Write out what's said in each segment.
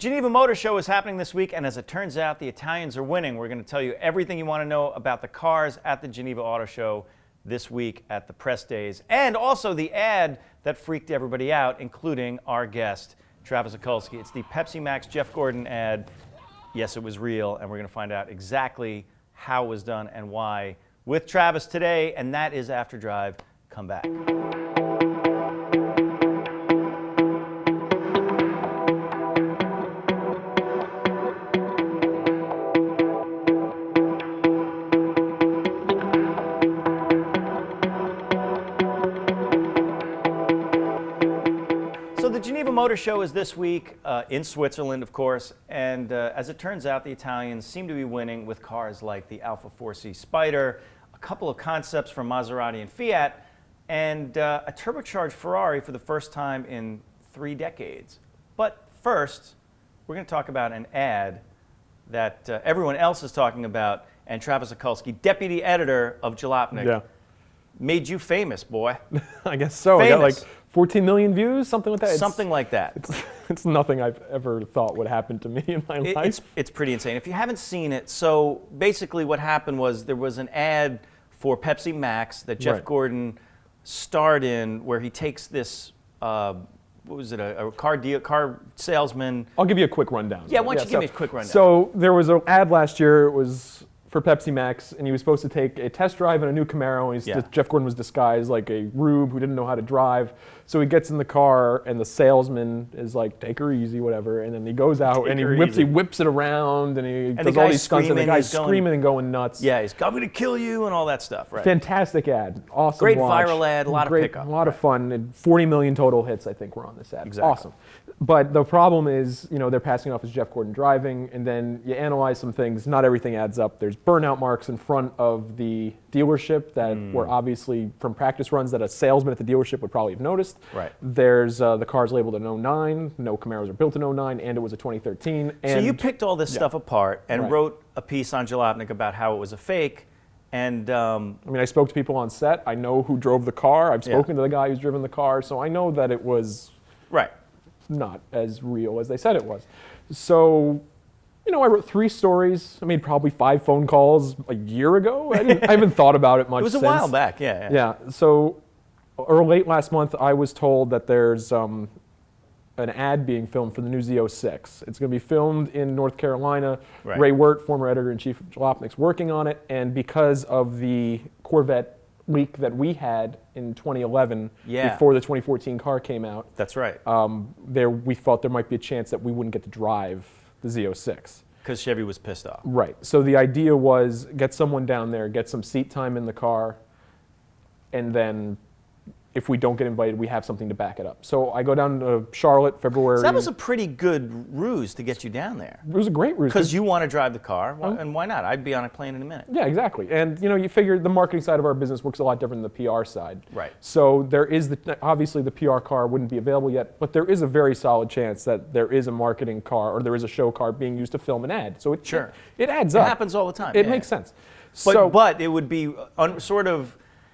Geneva Motor Show is happening this week, and as it turns out, the Italians are winning. We're going to tell you everything you want to know about the cars at the Geneva Auto Show this week at the press days, and also the ad that freaked everybody out, including our guest, Travis Okulski. It's the Pepsi Max Jeff Gordon ad. Yes, it was real, and we're going to find out exactly how it was done and why with Travis today, and that is After Drive. Come back. Geneva Motor Show is this week in Switzerland, of course, and as it turns out, the Italians seem to be winning with cars like the Alfa 4C Spider, a couple of concepts from Maserati and Fiat, and a turbocharged Ferrari for the first time in 3 decades. But first, we're going to talk about an ad that everyone else is talking about, and Travis Okulski, deputy editor of Jalopnik, made you famous, boy. I guess so. Famous. I got like 14 million views, something like that. Something like that. It's nothing I've ever thought would happen to me in my life. It's pretty insane. If you haven't seen it, so basically what happened was there was an ad for Pepsi Max that Jeff Gordon starred in, where he takes this, what was it, a car salesman. I'll give you a quick rundown. Yeah, why don't you give me a quick rundown? So there was an ad last year. It was for Pepsi Max, and he was supposed to take a test drive in a new Camaro, and Jeff Gordon was disguised like a rube who didn't know how to drive. So he gets in the car, and the salesman is like, take her easy, whatever, and then he goes out, and he whips it around, and he does all these stunts, and the guy's screaming and going nuts. Yeah, he's coming to kill you, and all that stuff, right? Fantastic ad. Awesome Great watch. viral ad, a lot of pickup. A lot of fun, and 40 million total hits, I think, were on this ad. Exactly. Awesome. But the problem is, they're passing off as Jeff Gordon driving, and then you analyze some things, not everything adds up. There's burnout marks in front of the dealership that were obviously from practice runs that a salesman at the dealership would probably have noticed. Right. There's the car's labeled an 09, no Camaros are built in 09, and it was a 2013. So you picked all this stuff apart and wrote a piece on Jalopnik about how it was a fake. And I spoke to people on set. I know who drove the car. I've spoken to the guy who's driven the car, so I know that it was not as real as they said it was. So, I wrote 3 stories. I made probably 5 phone calls a year ago. I haven't thought about it much since. It was a while back, yeah. So, or late last month, I was told that there's an ad being filmed for the new Z06. It's going to be filmed in North Carolina. Right. Ray Wirt, former editor-in-chief of Jalopnik's, working on it, and because of the Corvette leak that we had in 2011 before the 2014 car came out. That's right. We thought there might be a chance that we wouldn't get to drive the Z06. Because Chevy was pissed off. Right. So the idea was get someone down there, get some seat time in the car, and then if we don't get invited, we have something to back it up. So I go down to Charlotte, February. So that was a pretty good ruse to get you down there. It was a great ruse. Because you want to drive the car, and why not? I'd be on a plane in a minute. Yeah, exactly. And you figure the marketing side of our business works a lot different than the PR side. Right. So there is obviously the PR car wouldn't be available yet, but there is a very solid chance that there is a marketing car or there is a show car being used to film an ad. So it adds up. It happens all the time. It makes sense. But it would be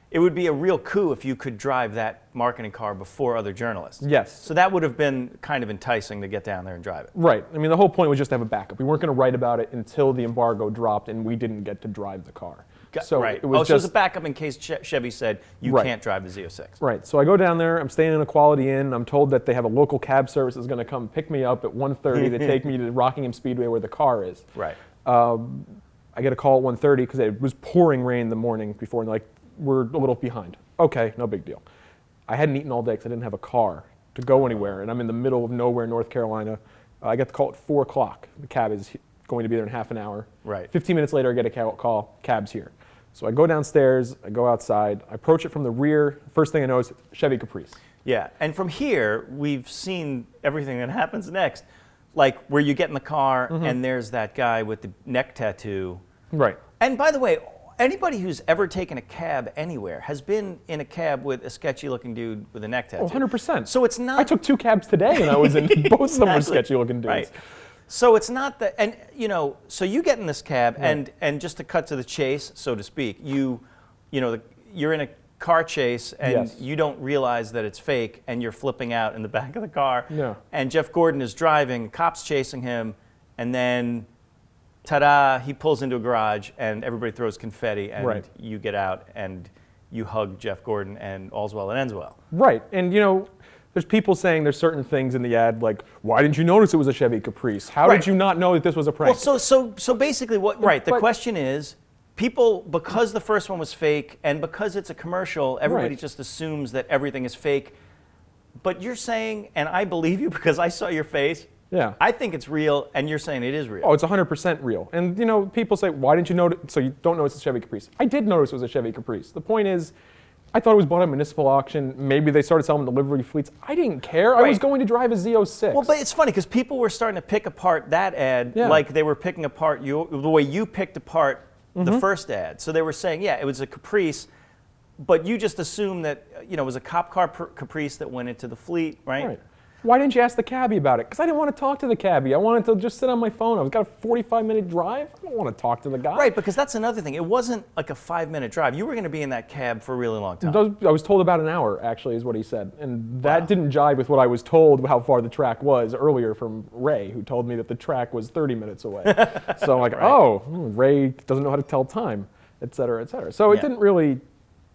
it would be a real coup if you could drive that marketing car before other journalists. Yes. So that would have been kind of enticing to get down there and drive it. Right. The whole point was just to have a backup. We weren't going to write about it until the embargo dropped and we didn't get to drive the car. So it was just a backup in case Chevy said you can't drive the Z06. Right. So I go down there. I'm staying in a Quality Inn. I'm told that they have a local cab service that's going to come pick me up at 1:30 to take me to Rockingham Speedway where the car is. Right. I get a call at 1:30 because it was pouring rain the morning before, and we're a little behind. Okay, no big deal. I hadn't eaten all day because I didn't have a car to go anywhere, and I'm in the middle of nowhere, North Carolina. I get the call at 4 o'clock. The cab is going to be there in half an hour. Right. 15 minutes later, I get a call, cab's here. So I go downstairs, I go outside, I approach it from the rear. First thing I know is Chevy Caprice. Yeah, and from here, we've seen everything that happens next. Like where you get in the car and there's that guy with the neck tattoo. Right. And by the way, anybody who's ever taken a cab anywhere has been in a cab with a sketchy-looking dude with a neck tattoo. Oh, 100%. So it's not. I took 2 cabs today, and I was in both of them were sketchy-looking dudes. Right. So it's not that, and so you get in this cab, and just to cut to the chase, so to speak, you're in a car chase and Yes. you don't realize that it's fake and you're flipping out in the back of the car. Yeah. And Jeff Gordon is driving, cops chasing him, and then ta-da, he pulls into a garage and everybody throws confetti and Right. you get out and you hug Jeff Gordon and all's well that ends well. Right, and you know, there's people saying there's certain things in the ad like, why didn't you notice it was a Chevy Caprice? How Right. did you not know that this was a prank? Well, so basically what, right, the But- question is, people, because the first one was fake and because it's a commercial, everybody Right. just assumes that everything is fake. But you're saying, and I believe you because I saw your face, Yeah. I think it's real, and you're saying it is real. Oh, it's 100% real. And you know, people say, why didn't you notice? So you don't notice it's a Chevy Caprice. I did notice it was a Chevy Caprice. The point is, I thought it was bought at a municipal auction. Maybe they started selling delivery fleets. I didn't care. I was Right. going to drive a Z06. Well, but it's funny because people were starting to pick apart that ad Yeah. like they were picking apart the way you picked apart the first ad. So they were saying, yeah, it was a Caprice, but you just assumed that it was a cop car Caprice that went into the fleet, right? Right. Why didn't you ask the cabbie about it? Because I didn't want to talk to the cabbie. I wanted to just sit on my phone. I've got a 45-minute drive. I don't want to talk to the guy. Right, because that's another thing. It wasn't like a 5-minute drive. You were going to be in that cab for a really long time. I was told about an hour, actually, is what he said. And that didn't jive with what I was told how far the track was earlier from Ray, who told me that the track was 30 minutes away. So I'm like, oh, Ray doesn't know how to tell time, et cetera, et cetera. So it Yeah. didn't really,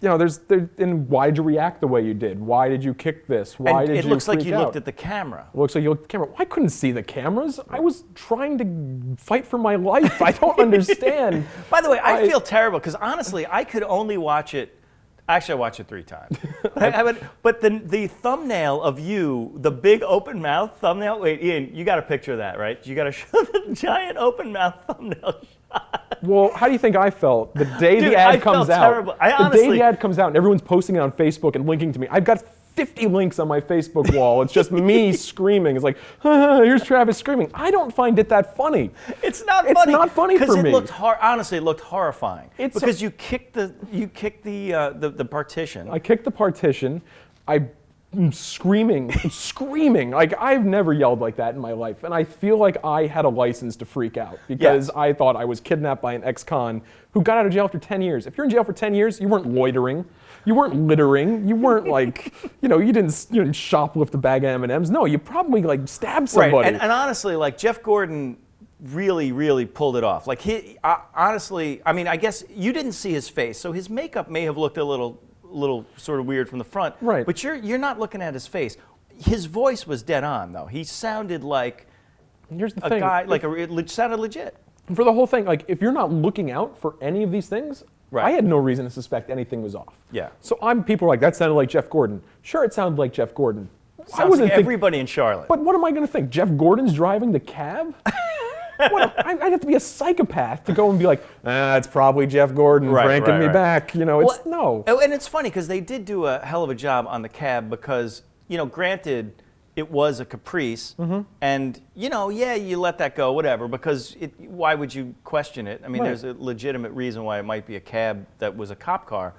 and why did you react the way you did? Why did you kick this? Why and did it you looks like freak you out? looked at the camera. Looks like you looked at the camera. I couldn't see the cameras. I was trying to fight for my life. I don't understand. By the way, I feel terrible because honestly, I could only watch it. Actually, I watched it 3 times. But the thumbnail of you, the big open mouth thumbnail. Wait, Ian, you got a picture of that, right? You got to show the giant open mouth thumbnail shot. Well, how do you think I felt the day Dude, the ad I comes felt out? terrible. The day honestly- the ad comes out and everyone's posting it on Facebook and linking to me. I've got 50 links on my Facebook wall. It's just me screaming. It's like, here's Travis screaming. I don't find it that funny. It's not It's funny. not funny for me. Because it looked honestly, it looked horrifying. It's because you kicked the partition. I kicked the partition. I'm screaming, screaming. Like, I've never yelled like that in my life. And I feel like I had a license to freak out because I thought I was kidnapped by an ex-con who got out of jail after 10 years. If you're in jail for 10 years, you weren't loitering. You weren't littering. You weren't like, you didn't shoplift a bag of M&Ms. No, you probably like stabbed somebody. Right, and honestly, like Jeff Gordon really, really pulled it off. Like honestly, I mean, I guess you didn't see his face, so his makeup may have looked a little sort of weird from the front. Right. But you're not looking at his face. His voice was dead on, though. He sounded like Here's the a thing. guy, like it sounded legit. For the whole thing, like if you're not looking out for any of these things, Right. I had no reason to suspect anything was off. Yeah. So people are like, that sounded like Jeff Gordon. Sure, it sounded like Jeff Gordon. Sounds like everybody in Charlotte. But what am I going to think? Jeff Gordon's driving the cab? I'd have to be a psychopath to go and be like, it's probably Jeff Gordon cranking me back. No. And it's funny because they did do a hell of a job on the cab because, granted, it was a Caprice, and you let that go, whatever, because why would you question it? I mean, Right. there's a legitimate reason why it might be a cab that was a cop car.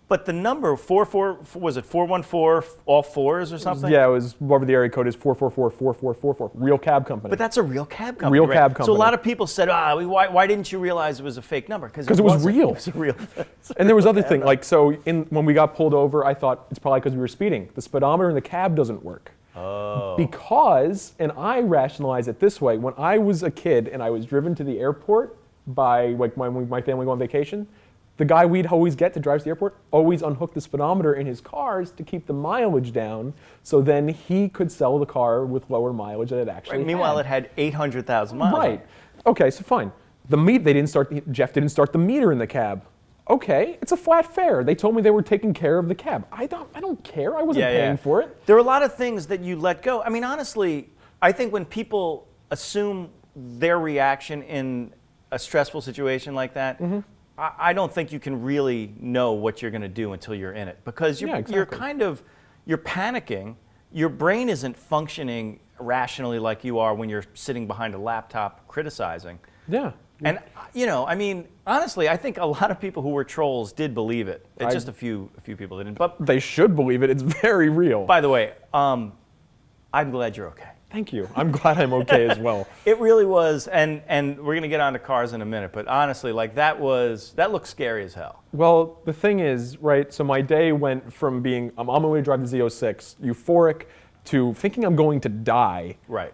But the number 44, was it 414, all fours or something? Yeah, it was whatever the area code is, 444-4444. Real cab company. But that's a real cab company. Real right? cab So company. a lot of people said, why didn't you realize it was a fake number? Because it was wasn't. real. It was a real. And there was other thing, like when we got pulled over, I thought it's probably because we were speeding. The speedometer in the cab doesn't work. Oh. Because, and I rationalize it this way, when I was a kid and I was driven to the airport by like my family go on vacation, the guy we'd always get to drive to the airport always unhooked the speedometer in his cars to keep the mileage down, so then he could sell the car with lower mileage than it actually had. Meanwhile, it had 800,000 miles. Right. Okay, so fine. Jeff didn't start the meter in the cab. Okay, it's a flat fare. They told me they were taking care of the cab. I don't care. I wasn't paying for it. There are a lot of things that you let go. I mean, honestly, I think when people assume their reaction in a stressful situation like that, I don't think you can really know what you're going to do until you're in it, because you're panicking. Your brain isn't functioning rationally like you are when you're sitting behind a laptop criticizing. Yeah. And I mean, honestly, I think a lot of people who were trolls did believe it. It's just a few people didn't. But They should believe it. It's very real. by the way, I'm glad you're okay. Thank you. I'm glad I'm okay as well. It really was, and we're gonna get onto cars in a minute, but honestly, like that looked scary as hell. Well, the thing is, right, so my day went from being, I'm on my way to drive the Z06, euphoric, to thinking I'm going to die, Right.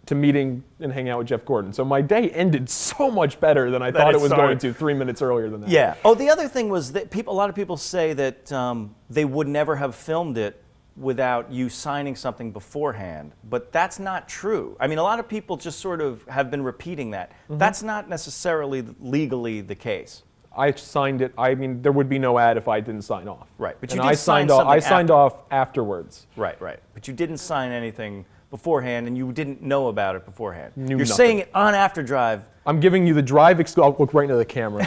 to meeting and hanging out with Jeff Gordon. So my day ended so much better than I thought it was going to 3 minutes earlier than that. Yeah. Oh, the other thing was that a lot of people say that they would never have filmed it without you signing something beforehand, but that's not true. I mean, a lot of people just sort of have been repeating that. That's not necessarily legally the case. I signed it. I mean, there would be no ad if I didn't sign off. Right, but and you did sign off. something I signed off afterwards. Right, right. But you didn't sign anything beforehand, and you didn't know about it beforehand. Knew You're nothing. saying it on Afterdrive. I'm giving you the drive. I'll look right into the camera.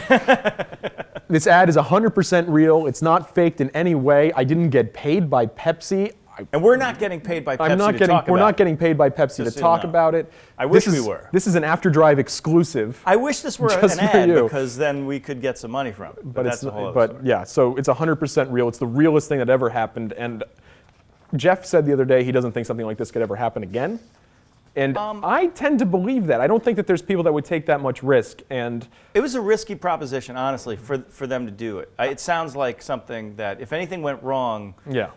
This ad is 100% real. It's not faked in any way. I didn't get paid by Pepsi. And we're not getting paid by Pepsi to talk about it. We're not getting paid by Pepsi to Just so you talk know. about it. I wish we were. This is an Afterdrive exclusive. I wish this were Just an for ad you. because then we could get some money from it. But that's a whole other story. yeah, so it's 100% real. It's the realest thing that ever happened. And Jeff said the other day he doesn't think something like this could ever happen again. And I tend to believe that. I don't think that there's people that would take that much risk. And It was a risky proposition, honestly, for them to do it. It sounds like something that if anything went wrong, yeah,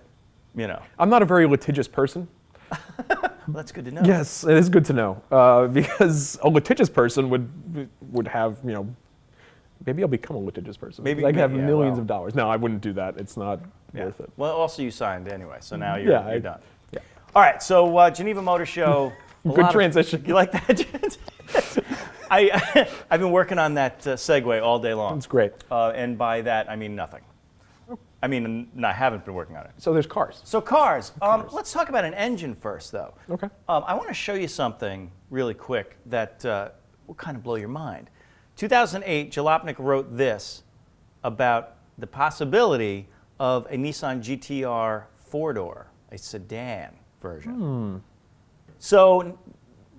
you know. I'm not a very litigious person. Well, that's good to know. Yes, it is good to know because a litigious person would have, you know, maybe I'll become a litigious person. Maybe- I could have yeah, millions well. of dollars. No, I wouldn't do that. It's not Yeah. worth it. Well, also you signed anyway, so now you're Yeah, done. yeah. All right, so Geneva Motor Show. Good transition. You like that transition? I've been working on that segue all day long. It's great. And by that, I mean nothing. I mean, I haven't been working on it. So there's cars. So cars. Let's talk about an engine first, though. Okay. I want to show you something really quick that will kind of blow your mind. 2008, Jalopnik wrote this about the possibility of a Nissan GT-R four-door, a sedan version. So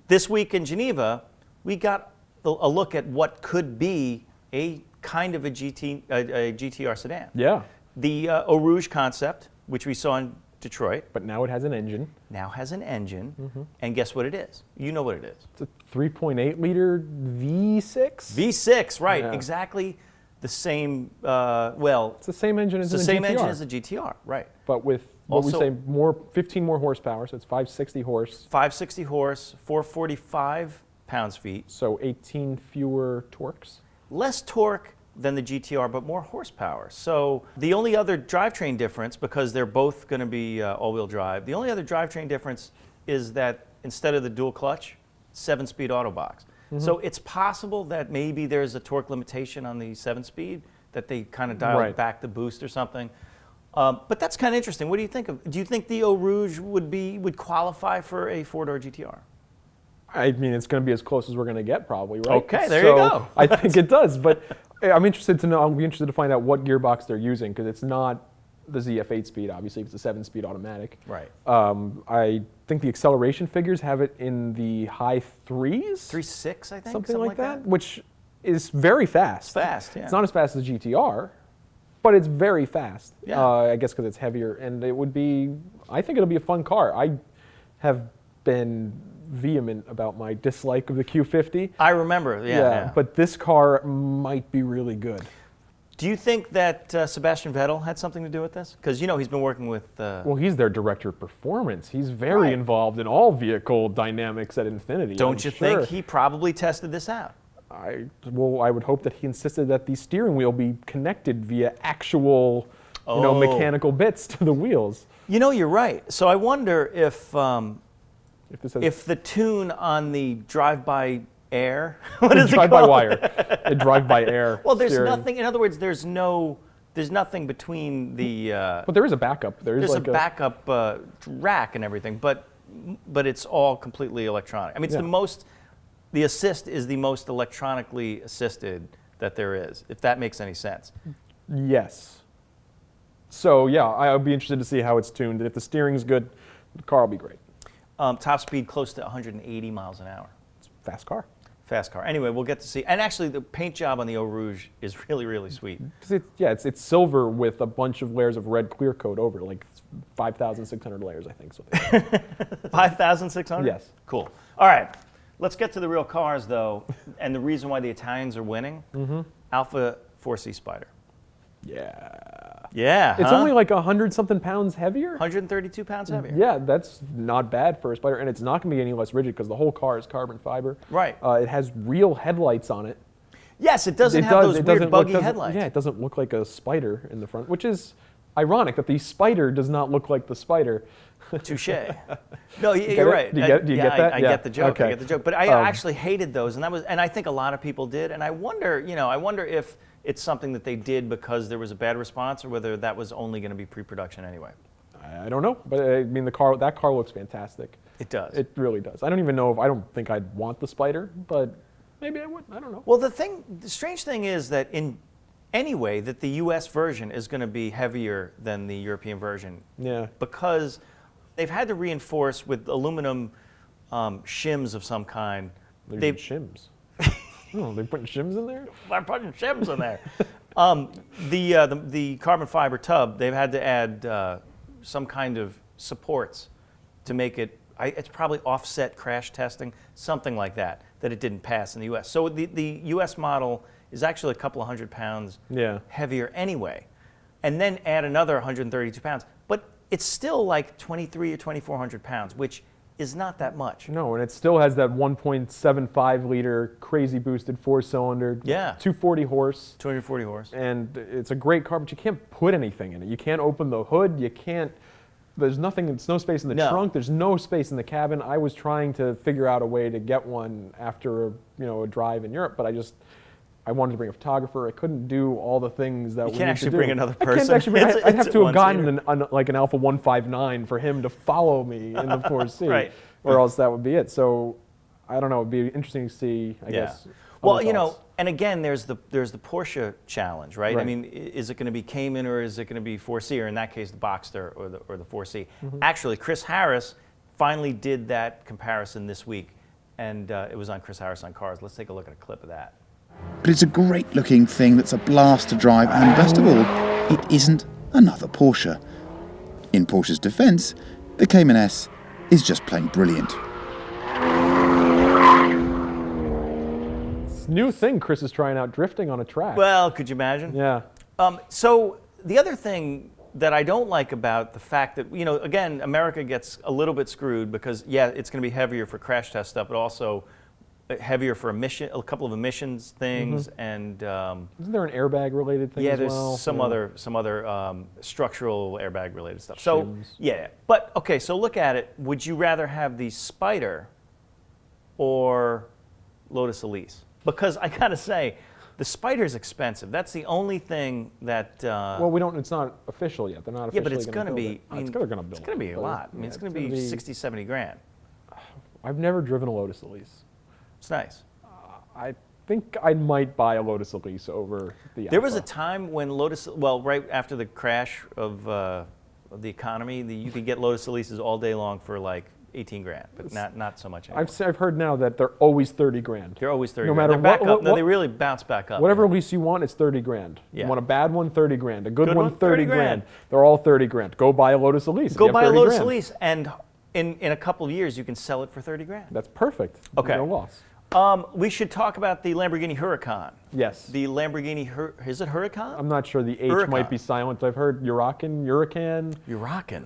this week in Geneva, we got a look at what could be a kind of a GT-R sedan. Yeah. The Eau Rouge concept, which we saw in Detroit, But now it has an engine. now has an engine, and guess what it is? You know what it is. It's a 3.8 liter V6. V6, right? Yeah. Exactly the same. Well, It's the same engine as it's the the same GT-R, engine as the GT-R, right? but with what Also- we say 15 more horsepower. So it's 560 horse. 560 horse, 445 pounds-feet, So 18 fewer torques. less torque than the GT-R, but more horsepower. So the only other drivetrain difference, because they're both going to be all-wheel drive, the only other drivetrain difference is that instead of the dual clutch, 7-speed auto box. So it's possible that maybe there's a torque limitation on the 7-speed, that they kind of dialed Right. back the boost or something. But that's kind of interesting. What do you think of? Do you think the Eau Rouge would qualify for a four-door GT-R? I mean, it's going to be as close as we're going to get, probably, right? Okay, there you go. I think it does, but I'm interested to know. I'll be interested to find out what gearbox they're using because it's not the ZF 8-speed. Obviously, it's a 7-speed automatic. Right. I think the acceleration figures have it in the high threes, 3.6, I think, something like that, which is very fast. It's fast, yeah. It's not as fast as the GTR, but it's very fast. Yeah. I guess because it's heavier, and it would be. I think it'll be a fun car. I have been vehement about my dislike of the Q50. I remember, yeah. But this car might be really good. Do you think that Sebastian Vettel had something to do with this? Because, you know, he's been working with... Well, he's their director of performance. He's very Right. involved in all vehicle dynamics at Infinity. Don't I'm you sure. think he probably tested this out? I would hope that he insisted that the steering wheel be connected via actual, Oh. mechanical bits to the wheels. You know, you're right. So I wonder if This has if the tune on the drive-by air... What is it drive by called? wire, a drive by air. Well, there's steering. nothing... In other words, there's nothing between the... But there is a backup. There's like a backup rack and everything, but it's all completely electronic. I mean, it's Yeah. the assist is the most electronically assisted that there is, if that makes any sense. Yes. So yeah, I'll be interested to see how it's tuned. If the steering's good, the car will be great. Top speed close to 180 miles an hour. It's a fast car. Fast car. Anyway, we'll get to see. And actually, the paint job on the Eau Rouge is really, really sweet. It's silver with a bunch of layers of red clear coat over it, like 5,600 layers, I think. So 5,600? Yes. Cool. All right. Let's get to the real cars, though, and the reason why the Italians are winning. Alfa 4C Spider. Yeah. It's only like 100-something pounds heavier. 132 pounds heavier. Yeah, that's not bad for a Spider, and it's not going to be any less rigid because the whole car is carbon fiber. Right. It has real headlights on it. Yes, it doesn't have those weird buggy headlights. Yeah, it doesn't look like a Spider in the front, which is ironic that the Spider does not look like the Spider. Touche. No, you're right. Do you get that? I get the joke. Okay. I get the joke. But I actually hated those, and I think a lot of people did. And I wonder if it's something that they did because there was a bad response, or whether that was only going to be pre-production anyway. I don't know, but I mean, that car looks fantastic. It does. It really does. I don't think I'd want the Spider, but maybe I would. I don't know. Well, the strange thing is that anyway, that the U.S. version is going to be heavier than the European version. Yeah. Because they've had to reinforce with aluminum shims of some kind. They've shims. Oh, they're putting shims in there? They're putting shims in there. The carbon fiber tub, they've had to add some kind of supports to make it, it's probably offset crash testing, something like that it didn't pass in the U.S. So the U.S. model is actually a couple of 100 pounds heavier anyway. And then add another 132 pounds. But it's still like 2,300 or 2,400 pounds, which is not that much. No, and it still has that 1.75 liter crazy boosted 4-cylinder, 240 horse. 240 horse. And it's a great car, but you can't put anything in it. You can't open the hood. You can't. There's nothing. There's no space in the trunk. There's no space in the cabin. I was trying to figure out a way to get one after a drive in Europe, but I wanted to bring a photographer. I couldn't do all the things that we need to do. You can't actually bring another person. I can't actually I'd have to have gotten like an Alfa 159 for him to follow me in the 4C. Right. Or else that would be it. So I don't know. It'd be interesting to see, I guess. Well, and again, there's the Porsche challenge, right? I mean, is it going to be Cayman or is it going to be 4C, or in that case, the Boxster or the 4C? Actually, Chris Harris finally did that comparison this week, and it was on Chris Harris on Cars. Let's take a look at a clip of that. But it's a great-looking thing that's a blast to drive, and best of all, it isn't another Porsche. In Porsche's defence, the Cayman S is just plain brilliant. It's a new thing Chris is trying out, drifting on a track. Well, could you imagine? Yeah. So the other thing that I don't like about the fact that, again, America gets a little bit screwed because, it's going to be heavier for crash test stuff, but also heavier for a couple of emissions things, and isn't there an airbag related thing as well? Yeah, there's some other structural airbag related stuff. So but okay, so look at it. Would you rather have the Spider or Lotus Elise? Because I gotta say, the Spider's expensive. That's the only thing that. Well, we don't. It's not official yet. They're not officially. Yeah, but it's going to be. It's going to build. It's going to be a lot. I mean, it's going to be 60, 70 grand. I've never driven a Lotus Elise. It's nice. I think I might buy a Lotus Elise over the Alfa. There was a time when right after the crash of the economy, you could get Lotus Elises all day long for like 18 grand, but not so much anymore. I've heard now that they're always 30 grand. They're always 30 no grand. matter what. No, they really bounce back up. Whatever lease you want, it's 30 grand. Yeah. You want a bad one, 30 grand. A good one, 30 grand. They're all 30 grand. Go buy a Lotus Elise. Go buy a Lotus Elise, and in a couple of years, you can sell it for 30 grand. That's perfect. Okay. No loss. We should talk about the Lamborghini Huracán. Yes. The Lamborghini, is it Huracán? I'm not sure. The H Huracán. might be silent. I've heard Huracán.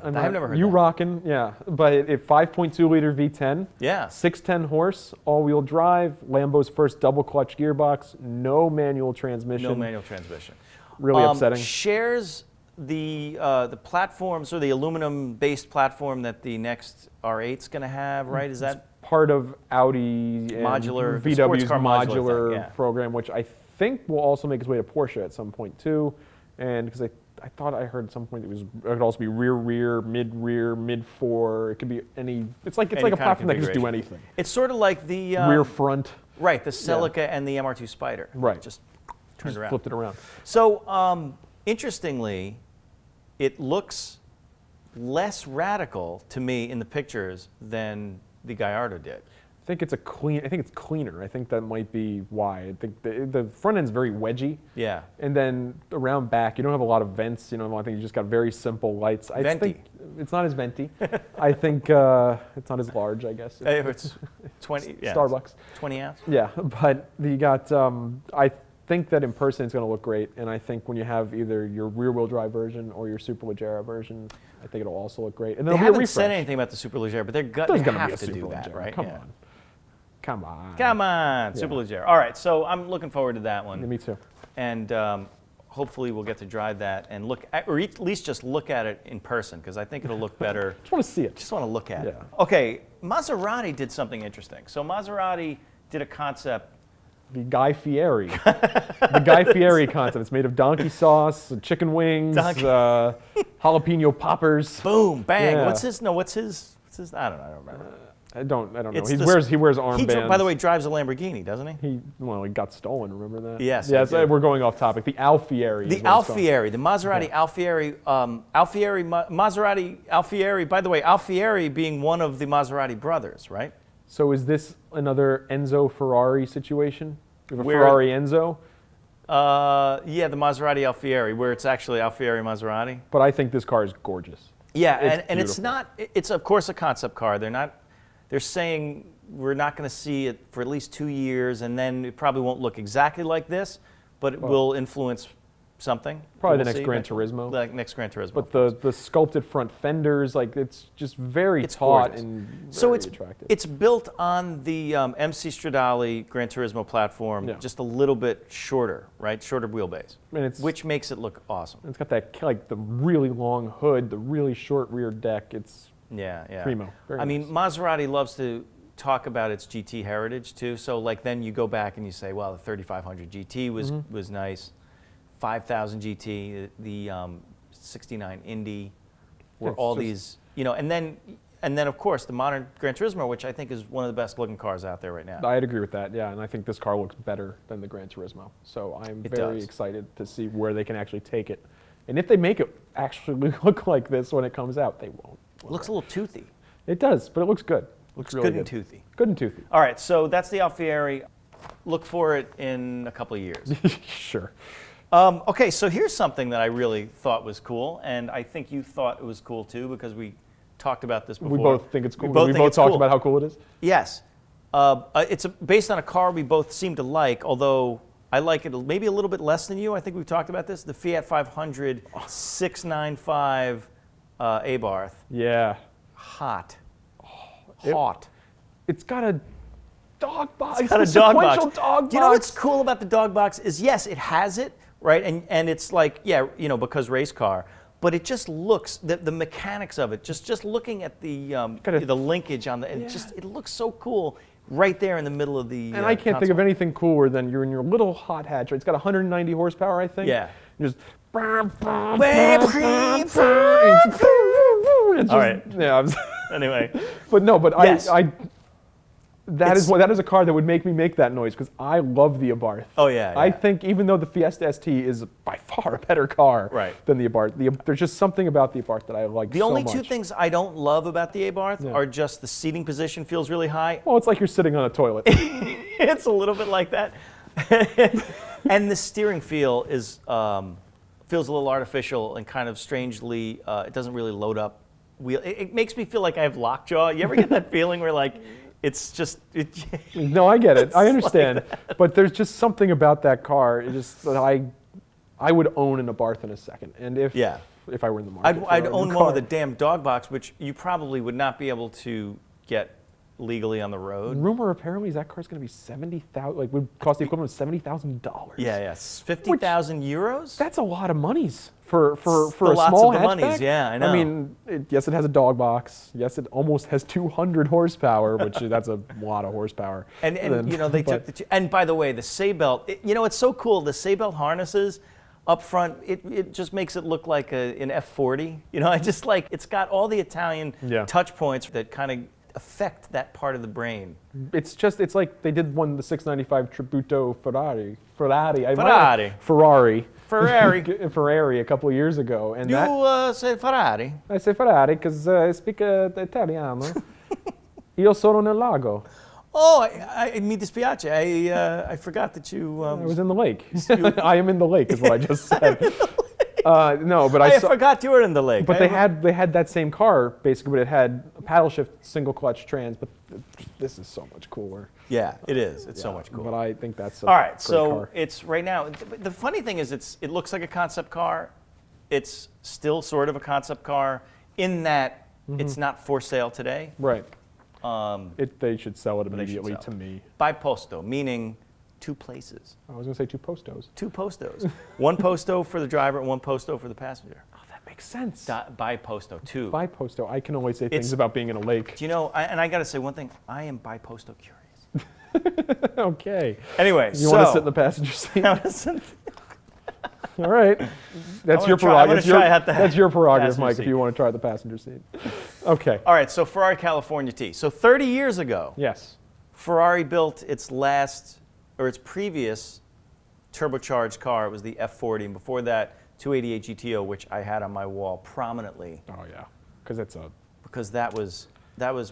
I've never heard that. Huracán, yeah. But a 5.2 liter V10. Yeah. 610 horse, all-wheel drive, Lambo's first double clutch gearbox, no manual transmission. No manual transmission. Really upsetting. Shares the platforms, or the aluminum-based platform that the next R8's going to have, right? Is that part of Audi and modular, VW's modular thing, program, which I think will also make its way to Porsche at some point too. And because I thought I heard at some point it could also be rear, mid fore. It could be any. It's like a platform that can just do anything. It's sort of like the rear front. Right, the Celica and the MR2 Spider. Right. Just turned around. Flipped it around. So interestingly, it looks less radical to me in the pictures than the Gallardo did. think it's cleaner. I think that might be why. I think the front end's very wedgy. Yeah. And then around back, you don't have a lot of vents. I think you just got very simple lights. I Venti. think it's not as venti. I think it's not as large, I guess. It's 20. Yeah, Starbucks. 20 ounce. Yeah, but you got. I think that in person it's going to look great, and I think when you have either your rear-wheel drive version or your Superleggera version, I think it'll also look great. And They there'll be a haven't refresh. said anything about the Superleggera, but they There's gonna have be a to do that, Superleggera. right? Come Yeah. on. Come on. Come on, Superleggera. All right, so I'm looking forward to that one. Yeah, me too. And hopefully we'll get to drive that and look at, or at least just look at it in person, because I think it'll look better. Just want to see it. Just want to look at it. Yeah. Okay, Maserati did something interesting. So Maserati did a concept. The Guy Fieri. The Guy Fieri concept. It's made of donkey sauce, chicken wings, jalapeno poppers. Boom, bang. Yeah. What's his? I don't remember. I don't know. It's He the wears armbands. By the way, drives a Lamborghini, doesn't he? He got stolen. Remember that? Yes, Yeah. I So did. we're going off topic. The Alfieri. The is what it's called. Alfieri, the Maserati Alfieri, Maserati Alfieri. By the way, Alfieri being one of the Maserati brothers, right? So is this another Enzo Ferrari situation? We have a Where- Ferrari Enzo, Yeah, the Maserati Alfieri, where it's actually Alfieri Maserati. but I think this car is gorgeous. Yeah, It's and it's beautiful. not. It's of course a concept car. They're saying we're not going to see it for at least 2 years, and then it probably won't look exactly like this, but it will influence something. Probably We'll the next see Gran eventually. Turismo. Like next Gran Turismo. But the sculpted front fenders, it's just very It's taut gorgeous. and So very it's attractive. it's built on the MC Stradale Gran Turismo platform, Yeah. just a little bit shorter, right? Shorter wheelbase, And it's- which makes it look awesome. It's got that the really long hood, the really short rear deck. It's Yeah. primo. Very I mean, nice. Maserati loves to talk about its GT heritage too. So then you go back and you say, well, the 3500 GT was nice, 5000 GT, the 69 Indy, were Yeah, it's all just- these, and then of course the modern Gran Turismo, which I think is one of the best looking cars out there right now. I'd agree with that, yeah, and I think this car looks better than the Gran Turismo. So I'm It very does. excited to see where they can actually take it. And if they make it actually look like this when it comes out, they won't. It looks a little toothy. It does, but it looks good. Looks really good and toothy. Good and toothy. All right, so that's the Alfieri. Look for it in a couple of years. Sure. Okay, so here's something that I really thought was cool, and I think you thought it was cool too, because we talked about this before. We both think it's cool. We both, we think both it's talked cool. about how cool it is. Yes. It's based on a car we both seem to like, although I like it maybe a little bit less than you. I think we've talked about this. The Fiat 500 695 Abarth. Yeah. Hot. It- Hot. It's got a dog box. It's got a dog box. sequential dog box. You know what's cool about the dog box is, yes, it has it, right? And it's like, yeah, because race car, but it just looks, the mechanics of it, just looking at the linkage on the, it looks so cool right there in the middle of the And I can't think of console. anything cooler than you're in your little hot hatch. It's got 190 horsepower, I think. Yeah. Just. All right. Yeah. Anyway, But no, but Yes. that is a car that would make me make that noise because I love the Abarth. Oh, yeah, I yeah. think even though the Fiesta ST is by far a better car Right. than the Abarth, there's just something about the Abarth that I like the so only much. two things I don't love about the Abarth Yeah. are just the seating position feels really high. Well, it's like you're sitting on a toilet. It's a little bit like that. And the steering feel is feels a little artificial and kind of strangely, it doesn't really load up. It makes me feel like I have lockjaw. You ever get that feeling where like it's just No, I get it. I like understand. But there's just something about that car. It just that I would own an Abarth in a second. And if I were in the market, I'd for a own new one car. with a damn dog box, which you probably would not be able to get legally on the road. Rumor apparently is that car's going to be 70,000. Like would cost the equivalent of $70,000. Yes, 50,000 euros. That's a lot of monies for It's a the lots small of the monies, hatchback. yeah, I know. I mean, yes, it has a dog box. Yes, it almost has 200 horsepower, which that's a lot of horsepower. And they took the and by the way, the Seabelt, it's so cool. The Seabelt harnesses up front, it just makes it look like an F40. I just like it's got all the Italian touch points that kind of affect that part of the brain. It's like they did the 695 Tributo Ferrari a couple of years ago, and You say Ferrari? I say Ferrari because I speak Italiano. Io sono nel lago. Oh, I mi dispiace. I forgot that you. I was in the lake. I am in the lake, is what I just said. No, but I forgot you were in the lake. But they had that same car basically, but it had a paddle shift, single clutch trans. But this is so much cooler. Yeah, it is. It's so much cooler. But I think that's all right. Great So car. it's right now. The funny thing is, it looks like a concept car. It's still sort of a concept car in that it's not for sale today. Right. They should sell it immediately to me. By posto, meaning 2 places. I was going to say 2 postos. 2 postos. 1 posto for the driver and 1 posto for the passenger. Oh, that makes sense. By posto, 2. By posto. I can only say things about being in a lake. Do you know, and I got to say one thing, I am by posto curious. Okay. Anyway, you want to sit in the passenger seat? All right. That's your prerogative. That's your prerogative, Mike, if you want to try the passenger seat. Okay. All right, so Ferrari California T. So 30 years ago, yes, Ferrari built its previous turbocharged car. It was the F40, and before that, 288 GTO, which I had on my wall prominently. Oh yeah, because that was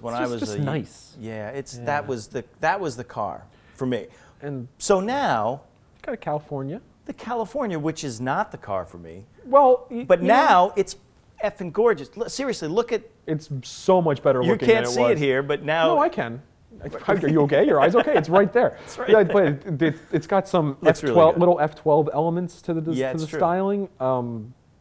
when I was just nice. Yeah, that was the car for me. And so now, got a California. The California, which is not the car for me. Well, but now it's effing gorgeous. Seriously, look at. It's so much better looking. You can't than see it here, but now. No, I can. Are you okay? Your eyes okay? It's right there. It's right there. It's got some F12, really little F12 elements to the true. styling.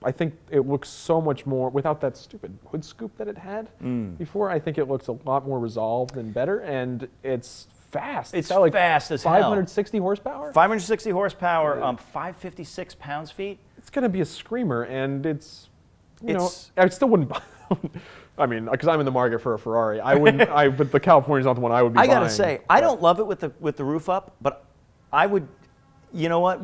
I think it looks so much more without that stupid hood scoop that it had before. I think it looks a lot more resolved and better, and it's fast. It's got like fast as 560 horsepower. 560 horsepower, 556 pounds-feet. It's going to be a screamer, and it's I still wouldn't buy. I mean, because I'm in the market for a Ferrari, I wouldn't. But the California's not the one I would be buying. I gotta say, I don't love it with the roof up, but I would. You know what?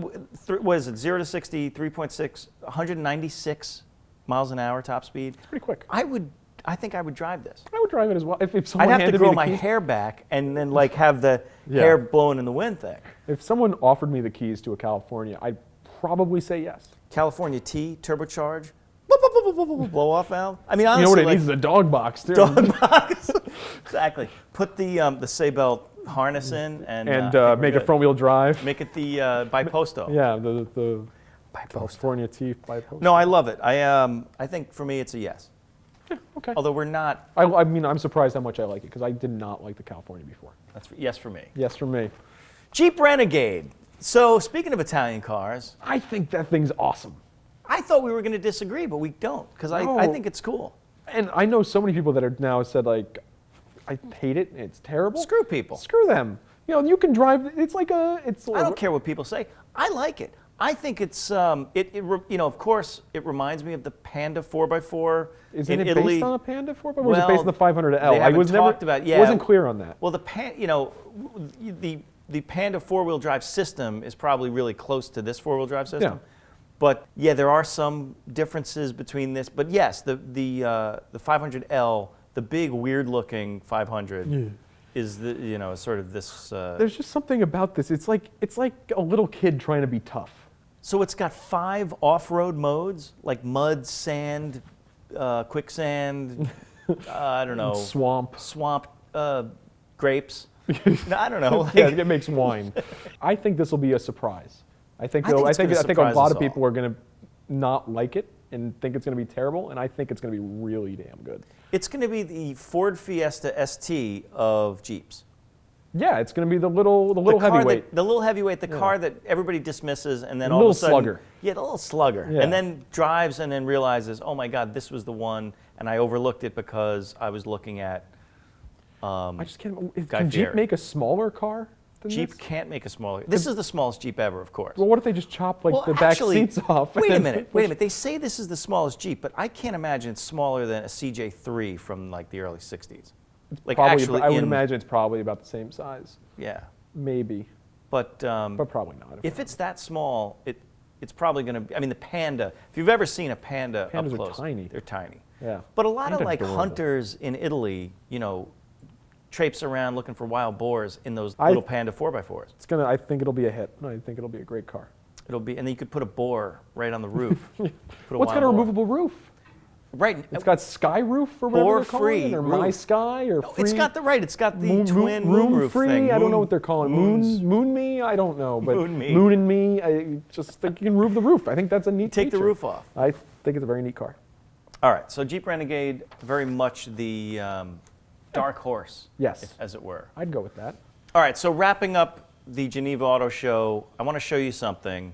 What is it? 0 to 60, 3.6, 196 miles an hour top speed. It's pretty quick. I think I would drive this. I would drive it as well. If someone I'd have to handed grow me the my keys, hair back and then like have the hair blowing in the wind thing. If someone offered me the keys to a California, I'd probably say yes. California T, turbocharge, blow off valve. I mean, honestly, you know what it needs is a dog box too. Dog box. Exactly. Put the Seatbelt harness in and make it front wheel drive. Make it the biposto. Yeah, the California T biposto. No, I love it. I think for me it's a yes. Yeah, okay. Although we're not. I mean, I'm surprised how much I like it because I did not like the California before. That's yes for me. Yes for me. Jeep Renegade. So speaking of Italian cars, I think that thing's awesome. I thought we were going to disagree, but we don't because I think it's cool. And I know so many people that are now said like, I hate it. It's terrible. Screw people. Screw them. You know, you can drive. It's like I don't care what people say. I like it. I think it's of course it reminds me of the Panda 4x4 Isn't in it Italy. based on a Panda 4x4 or was it based on the 500L? They haven't talked about. Yeah, wasn't clear on that. Well, the Panda 4-wheel drive system is probably really close to this 4-wheel drive system. Yeah. But yeah, there are some differences between this. But yes, the 500L, the big weird-looking 500, is sort of this. There's just something about this. It's like a little kid trying to be tough. So it's got 5 off-road modes, like mud, sand, quicksand, I don't know. Swamp, grapes. I don't know. Yeah, it makes wine. I think this will be a surprise. I think a lot of people are going to not like it and think it's going to be terrible, and I think it's going to be really damn good. It's going to be the Ford Fiesta ST of Jeeps. Yeah, it's going to be the little heavyweight. The little heavyweight, the car that everybody dismisses, and then all of a sudden, slugger. Yeah, the little slugger, and then drives and then realizes, oh my God, this was the one, and I overlooked it because I was looking at. I just can't. Can Jeep make a smaller car than Jeep this? can't make a smaller. This is the smallest Jeep ever, of course. Well, what if they just chop the back seats off? Wait a minute. They say this is the smallest Jeep, but I can't imagine it's smaller than a CJ3 from like the early '60s. Like I would imagine it's probably about the same size. Yeah. Maybe. But probably not. If it's that small, it's probably going to be. I mean, the Panda. If you've ever seen a Panda up close, are tiny. They're tiny. Yeah. But a lot of like adorable. hunters in Italy, traipse around looking for wild boars in those little Panda 4x4s. I think it'll be a hit. I think it'll be a great car. It'll be, and then you could put a boar right on the roof. What's got a removable roof? Right. It's got sky roof or whatever Or they're calling free it, or roof. My Sky, or free. It's got the twin room moonroof free. thing. I don't know what they're calling it. Moon me. I don't know, but Moon me. Moon and me. I just think you can roof the roof. I think that's a neat. Take the feature. roof off. I think it's a very neat car. All right. So Jeep Renegade, very much the dark horse. Yes. as it were. I'd go with that. All right. So wrapping up the Geneva Auto Show, I want to show you something.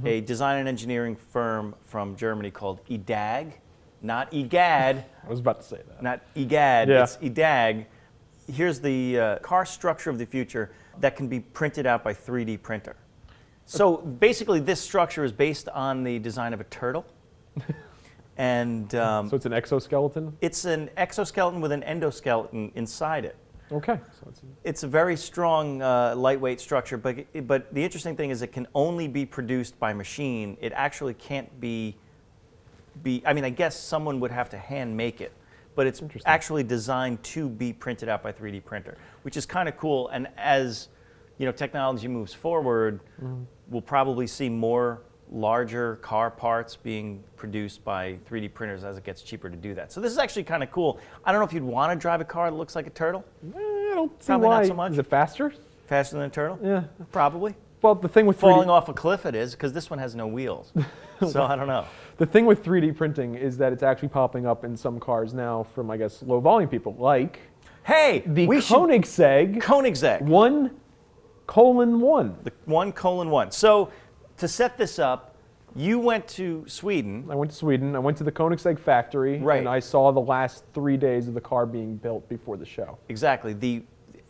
A design and engineering firm from Germany called EDAG, not EGAD. I was about to say that. Not EGAD, Yeah. it's EDAG. Here's the car structure of the future that can be printed out by 3D printer. So basically this structure is based on the design of a turtle. And So it's an exoskeleton. it's an exoskeleton with an endoskeleton inside it. Okay. So It's a very strong, lightweight structure, but the interesting thing is it can only be produced by machine. It actually can't be, I mean, I guess someone would have to hand make it, but it's actually designed to be printed out by 3D printer, which is kind of cool. And as technology moves forward, we'll probably see more larger car parts being produced by 3D printers as it gets cheaper to do that. So this is actually kind of cool. I don't know if you'd want to drive a car that looks like a turtle. I don't see Probably why. not so much. Is it faster? Faster than a turtle? Yeah. Probably. Well, the thing with Falling 3D, off a cliff it is, because this one has no wheels. So I don't know. the thing with 3D printing is that it's actually popping up in some cars now from, I guess, low volume people, like Hey, the we should- Koenigsegg Koenigsegg. 1:1. The 1:1. So to set this up, you went to Sweden. I went to Sweden. I went to the Koenigsegg factory, Right. and I saw the last 3 days of the car being built before the show. Exactly.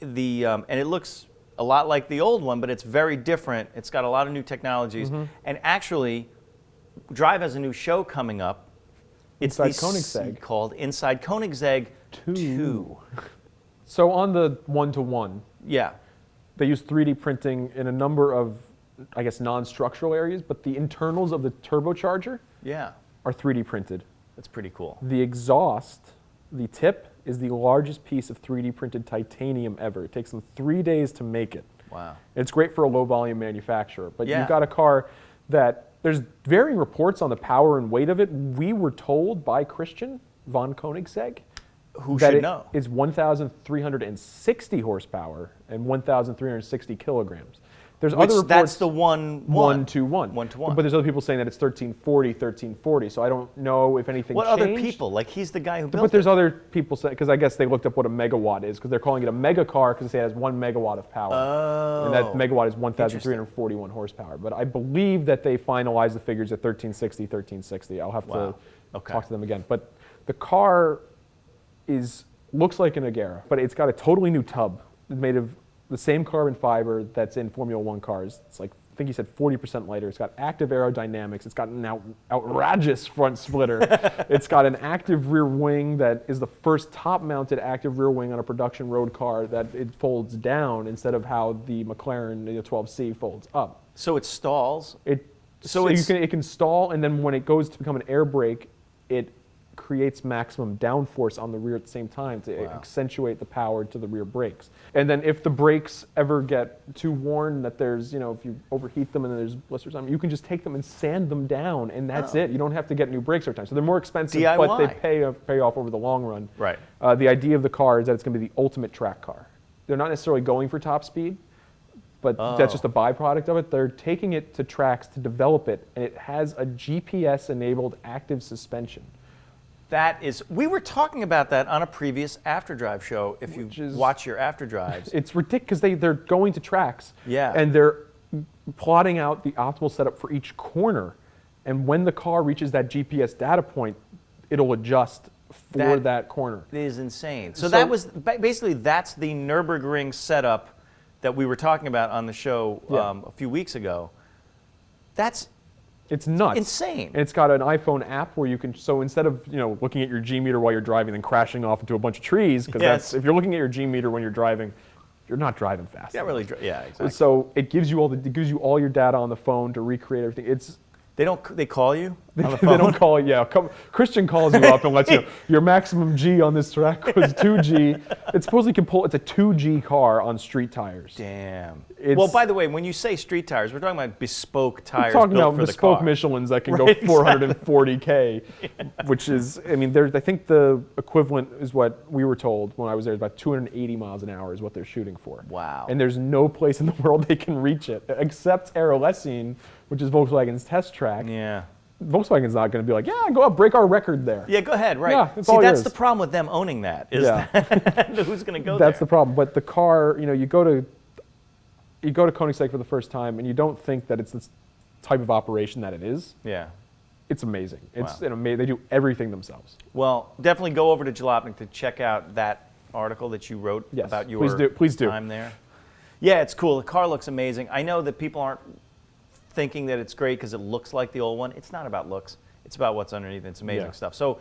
And it looks a lot like the old one, but it's very different. It's got a lot of new technologies. And actually, Drive has a new show coming up. It's Inside Koenigsegg. called Inside Koenigsegg 2. So on the 1:1, Yeah. they use 3D printing in a number of, I guess, non-structural areas, but the internals of the turbocharger Yeah. are 3D printed. That's pretty cool. The exhaust, the tip, is the largest piece of 3D printed titanium ever. It takes them 3 days to make it. Wow. It's great for a low volume manufacturer, but Yeah. you've got a car that there's varying reports on the power and weight of it. We were told by Christian von Koenigsegg Who that should it know? is 1,360 horsepower and 1,360 kilograms. There's Which other reports. that's the 1:1. 1:1. 1:1. But there's other people saying that it's 1340. So I don't know if anything What changed. other people? Like he's the guy who built But there's it. other people saying, because I guess they looked up what a megawatt is, because they're calling it a mega car because they say it has 1 megawatt of power. And that megawatt is 1,341 horsepower. But I believe that they finalized the figures at 1360. I'll have Wow. to Okay. talk to them again. But the car looks like an Agera, but it's got a totally new tub made of the same carbon fiber that's in Formula One cars. It's like, I think he said 40% lighter. It's got active aerodynamics. It's got an outrageous front splitter. It's got an active rear wing that is the first top-mounted active rear wing on a production road car that it folds down instead of how the McLaren 12C folds up. So it stalls. It can stall, and then when it goes to become an air brake, it creates maximum downforce on the rear at the same time to accentuate the power to the rear brakes. And then if the brakes ever get too worn that there's, if you overheat them and then there's blisters on them, you can just take them and sand them down, and that's it. You don't have to get new brakes every time. So they're more expensive, DIY. but they pay off over the long run. Right. The idea of the car is that it's going to be the ultimate track car. They're not necessarily going for top speed, but that's just a byproduct of it. They're taking it to tracks to develop it, and it has a GPS-enabled active suspension. We were talking about that on a previous Afterdrive show, if you watch your Afterdrives. It's ridiculous because they're going to tracks. Yeah. And they're plotting out the optimal setup for each corner. And when the car reaches that GPS data point, it'll adjust for that corner. It is insane. So that was, basically that's the Nürburgring setup that we were talking about on the show a few weeks ago. It's nuts. Insane. And it's got an iPhone app where you can, so instead of looking at your G meter while you're driving and crashing off into a bunch of trees, because if you're looking at your G meter when you're driving, you're not driving fast. Yeah, really. Yeah, exactly. So it gives you all your data on the phone to recreate everything. They call you? On the They phone? don't call you. Yeah, Christian calls you up and lets you know your maximum G on this track was 2G. It supposedly can pull. It's a 2G car on street tires. Damn. It's- Well, by the way, when you say street tires, we're talking about bespoke tires We're talking built about for the bespoke car. Michelins that can Right, go 440K, which is, I mean, I think the equivalent is what we were told when I was there, about 280 miles an hour is what they're shooting for. Wow. And there's no place in the world they can reach it, except Aerolessine, which is Volkswagen's test track. Yeah. Volkswagen's not going to be like, yeah, go up, break our record there. Yeah, go ahead. Right. Yeah, it's See, all that's yours. the problem with them owning that. Is Yeah. that who's going to go there? That's the problem. But the car, you know, you go to Koenigsegg for the first time, and you don't think that it's this type of operation that it is. Yeah. It's amazing. It's Wow. they do everything themselves. Well, definitely go over to Jalopnik to check out that article that you wrote Yes, about your please do. time there. Yeah, it's cool. The car looks amazing. I know that people aren't thinking that it's great because it looks like the old one. It's not about looks. It's about what's underneath. It's amazing Yeah. stuff. So,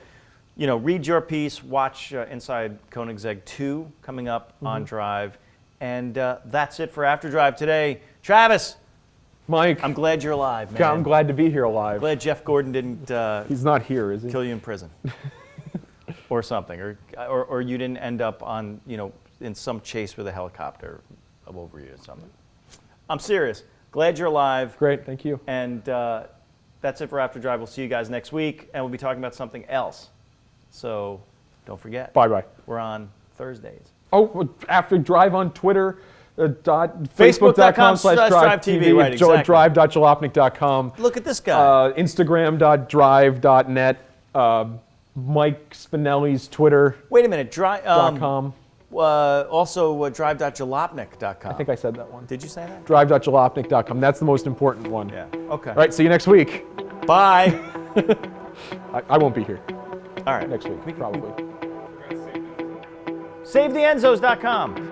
you know, read your piece, watch Inside Koenigsegg 2 coming up on Drive. And that's it for After Drive today. Travis, Mike, I'm glad you're alive, man. I'm glad to be here alive. Glad Jeff Gordon didn't He's not here, is he? kill you in prison or something, or you didn't end up on, you know, in some chase with a helicopter over you or something. I'm serious. Glad you're alive. Great, thank you. And that's it for After Drive. We'll see you guys next week, and we'll be talking about something else. So don't forget. Bye-bye. We're on Thursdays. Oh, After Drive on Twitter, Facebook.com/DriveTV, right, exactly. drive.jalopnik.com, Look at this guy. Instagram.drive.net, Mike Spinelli's Twitter.com. Wait a minute. Also, drive.jalopnik.com. I think I said that one. Did you say that? Drive.jalopnik.com. That's the most important one. Yeah. Okay. All right, see you next week. Bye. I won't be here All right. next week, probably. SaveTheEnzos.com.